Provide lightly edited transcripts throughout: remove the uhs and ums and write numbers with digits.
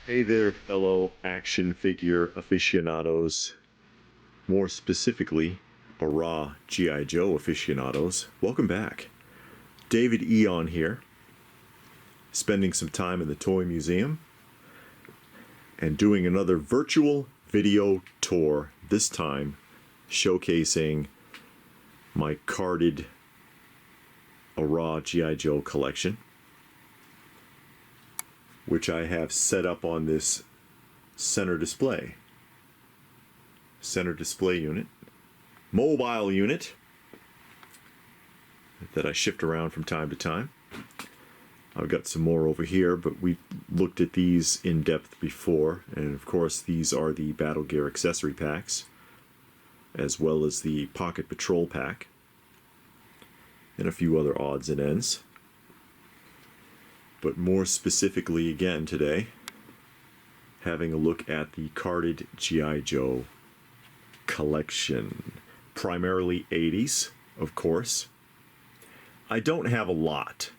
Hey there, fellow action figure aficionados, more specifically, ARAH G.I. Joe aficionados. Welcome back. David Eon here, spending some time in the Toy Museum and doing another virtual video tour, this time showcasing my carded ARAH G.I. Joe collection, which I have set up on this center display unit, mobile unit that I shift around from time to time. I've got some more over here, but we looked at these in depth before, and of course these are the Battle Gear accessory packs, as well as the Pocket Patrol pack, and a few other odds and ends. But more specifically again today, having a look at the carded G.I. Joe collection. Primarily 80s, of course. I don't have a lot.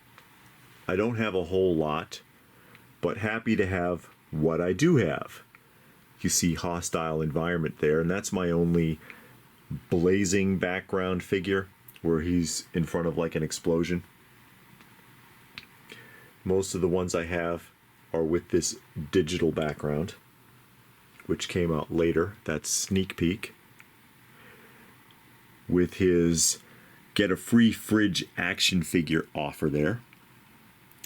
I don't have a whole lot, but happy to have what I do have. You see Hostile Environment there, and that's my only blazing background figure where he's in front of like an explosion. Most of the ones I have are with this digital background, which came out later. That's Sneak Peek, with his get a free fridge action figure offer there.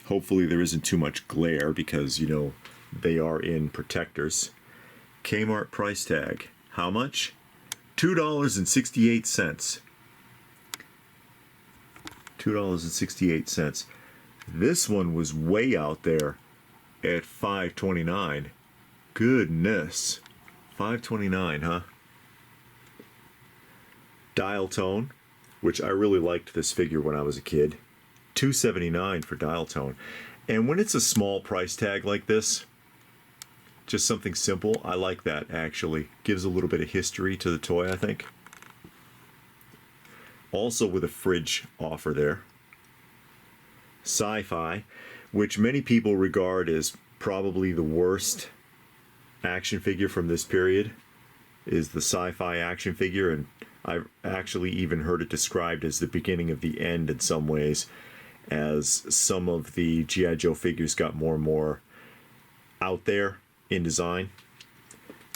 Hopefully there isn't too much glare because, you know, they are in protectors. Kmart price tag. How much? $2.68. $2.68. This one was way out there at $5.29. Goodness. $5.29, huh? Dial Tone, which I really liked this figure when I was a kid. $2.79 for Dial Tone. And when it's a small price tag like this, just something simple, I like that actually. Gives a little bit of history to the toy, I think. Also with a fridge offer there. Sci-Fi, which many people regard as probably the worst action figure from this period, is the Sci-Fi action figure, and I've actually even heard it described as the beginning of the end in some ways, as some of the G.I. Joe figures got more and more out there in design.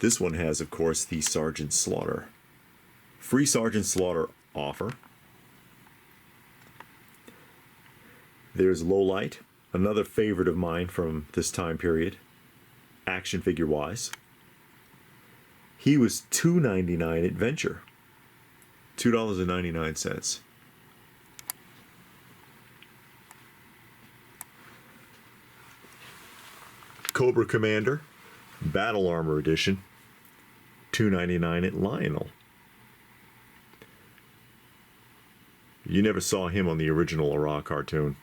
This one has, of course, the Sergeant Slaughter. Free Sergeant Slaughter offer. There's Lowlight, another favorite of mine from this time period, action figure wise. He was $2.99 at Venture. $2.99. Cobra Commander, Battle Armor Edition, $2.99 at Lionel. You never saw him on the original ARAH cartoon.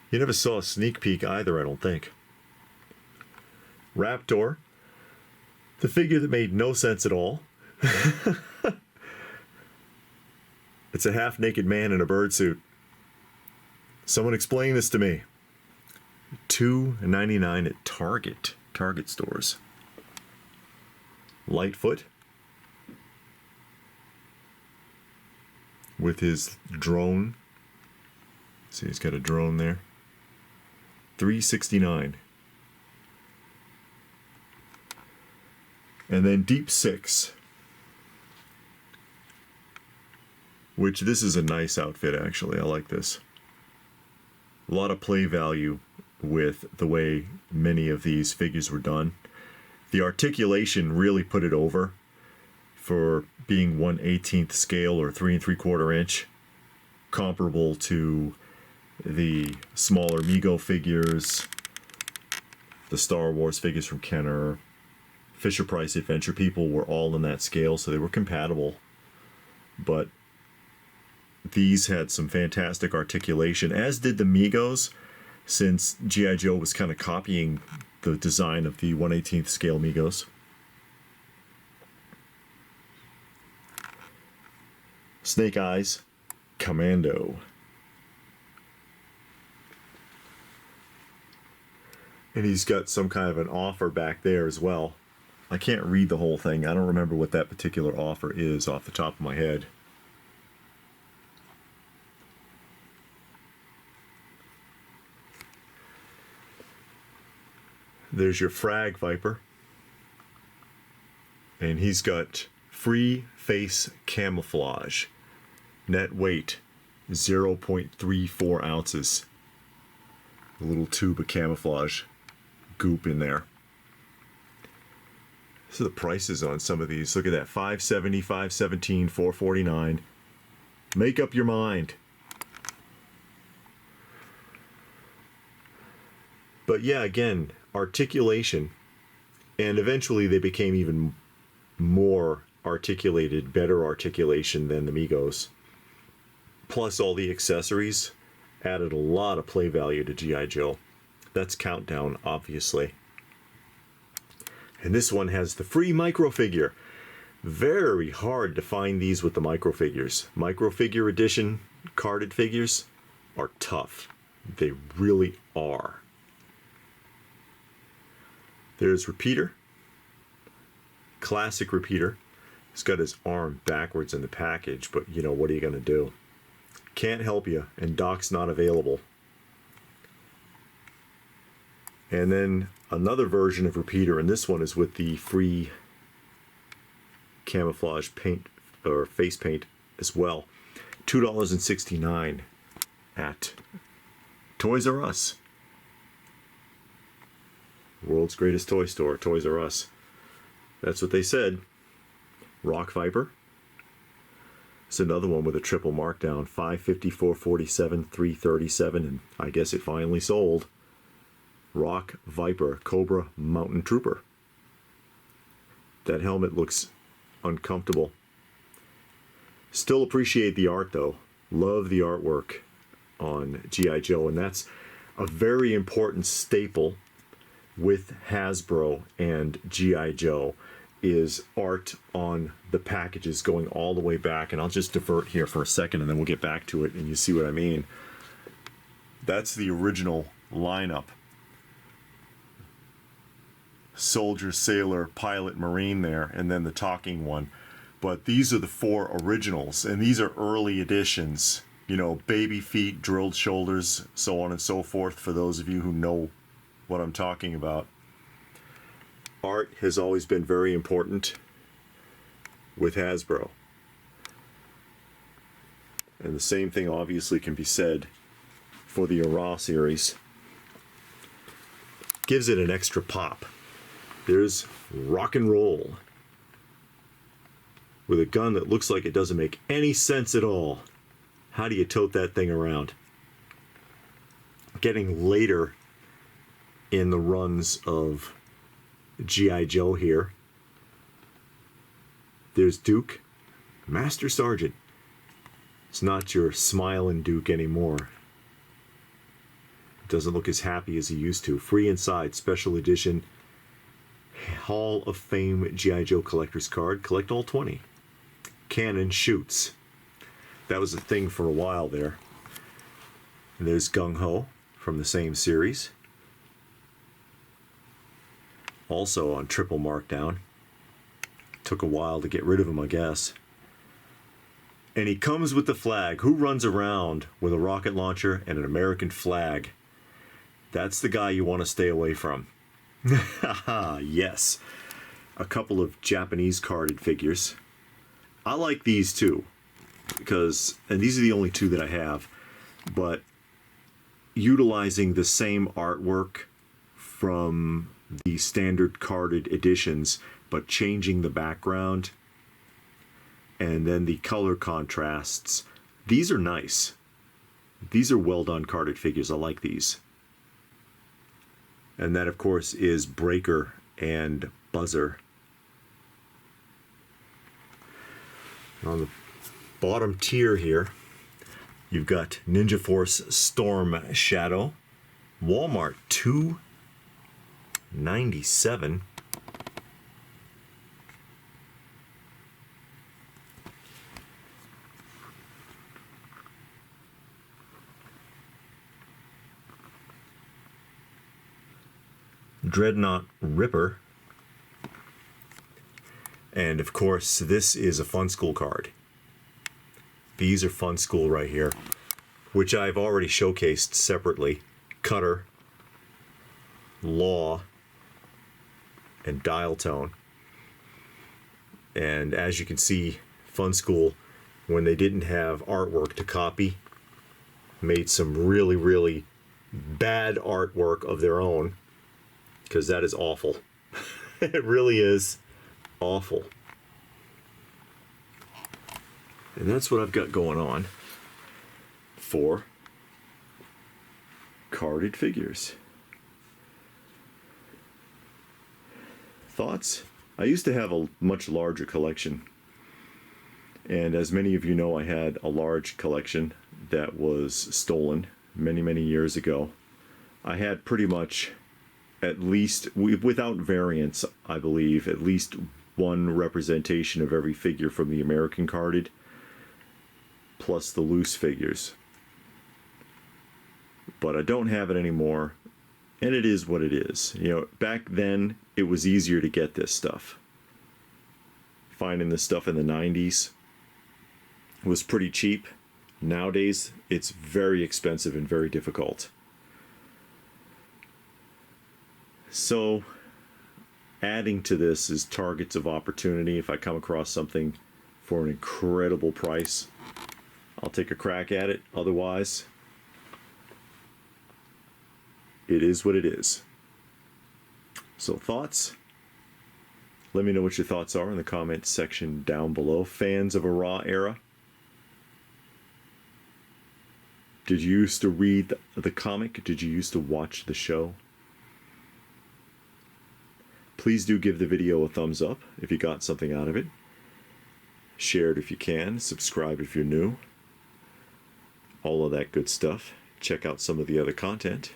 You never saw a Sneak Peek either, I don't think. Raptor, the figure that made no sense at all. It's a half-naked man in a bird suit. Someone explain this to me. $2.99 at Target stores. Lightfoot, with his drone. See, he's got a drone there. $3.69. And then Deep Six, which this is a nice outfit actually. I like this. A lot of play value with the way many of these figures were done. The articulation really put it over for being 1/18 scale or 3 3/4 inch, comparable to the smaller Mego figures, the Star Wars figures from Kenner, Fisher-Price Adventure People were all in that scale, so they were compatible. But these had some fantastic articulation, as did the Megos, since G.I. Joe was kind of copying the design of the 1/18 scale Megos. Snake Eyes, Commando. And he's got some kind of an offer back there as well. I can't read the whole thing. I don't remember what that particular offer is off the top of my head. There's your Frag Viper. And he's got free face camouflage. Net weight 0.34 ounces. A little tube of camouflage goop in there. So the prices on some of these, look at that, $570, $517, $449. Make up your mind. But yeah, again, articulation, and eventually they became even more articulated, better articulation than the Migos. Plus all the accessories added a lot of play value to G.I. Joe. That's Countdown, obviously. And this one has the free microfigure. Very hard to find these with the microfigures. Microfigure edition carded figures are tough. They really are. There's Repeater. Classic Repeater. He's got his arm backwards in the package, but you know, what are you going to do? Can't help you, and Doc's not available. And then another version of Repeater, and this one is with the free camouflage paint or face paint as well. $2.69 at Toys R Us. World's greatest toy store, Toys R Us. That's what they said. Rock Viper. It's another one with a triple markdown. $550, $447, $337, and I guess it finally sold. Rock Viper Cobra Mountain Trooper. That helmet looks uncomfortable. Still appreciate the art though. Love the artwork on G.I. Joe, and that's a very important staple with Hasbro and G.I. Joe is art on the packages going all the way back. And I'll just divert here for a second and then we'll get back to it and you see what I mean. That's the original lineup. Soldier, Sailor, Pilot, Marine there, and then the talking one. But these are the four originals, and these are early editions. You know, baby feet, drilled shoulders, so on and so forth, for those of you who know what I'm talking about. Art has always been very important with Hasbro. And the same thing obviously can be said for the ARAH series. Gives it an extra pop. There's Rock and Roll with a gun that looks like it doesn't make any sense at all. How do you tote that thing around? Getting later in the runs of G.I. Joe here. There's Duke, Master Sergeant. It's not your smiling Duke anymore. Doesn't look as happy as he used to. Free Inside Special Edition Hall of Fame G.I. Joe collector's card. Collect all 20. Cannon shoots. That was a thing for a while there. And there's Gung Ho from the same series. Also on triple markdown. Took a while to get rid of him, I guess. And he comes with the flag. Who runs around with a rocket launcher and an American flag? That's the guy you want to stay away from. Haha, yes. A couple of Japanese carded figures. I like these too, because, and these are the only two that I have, but utilizing the same artwork from the standard carded editions, but changing the background and then the color contrasts. These are nice. These are well done carded figures. I like these. And that, of course, is Breaker and Buzzer. On the bottom tier here, you've got Ninja Force Storm Shadow. Walmart $2.97. Dreadnought Ripper. And of course, this is a Fun School card. These are Fun School right here, which I've already showcased separately. Cutter, Law, and Dial Tone. And as you can see, Fun School, when they didn't have artwork to copy, made some really, really bad artwork of their own, because that is awful. It really is awful. And that's what I've got going on for carded figures. Thoughts? I used to have a much larger collection. And as many of you know, I had a large collection that was stolen many, many years ago. I had pretty much, at least, without variance, I believe, at least one representation of every figure from the American carded, plus the loose figures. But I don't have it anymore, and it is what it is. You know, back then, it was easier to get this stuff. Finding this stuff in the 90s was pretty cheap. Nowadays, it's very expensive and very difficult. So, adding to this is targets of opportunity. If I come across something for an incredible price, I'll take a crack at it. Otherwise, it is what it is. So thoughts? Let me know what your thoughts are in the comments section down below. Fans of ARAH era? Did you used to read the comic? Did you used to watch the show? Please do give the video a thumbs up if you got something out of it. Share it if you can. Subscribe if you're new. All of that good stuff. Check out some of the other content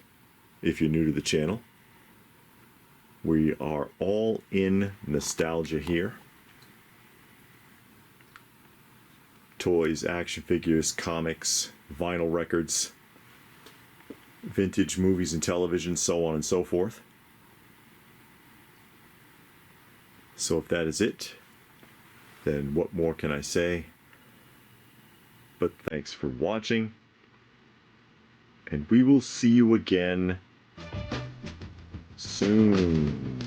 if you're new to the channel. We are all in nostalgia here. Toys, action figures, comics, vinyl records, vintage movies and television, so on and so forth. So if that is it, then what more can I say? But thanks for watching, and we will see you again soon.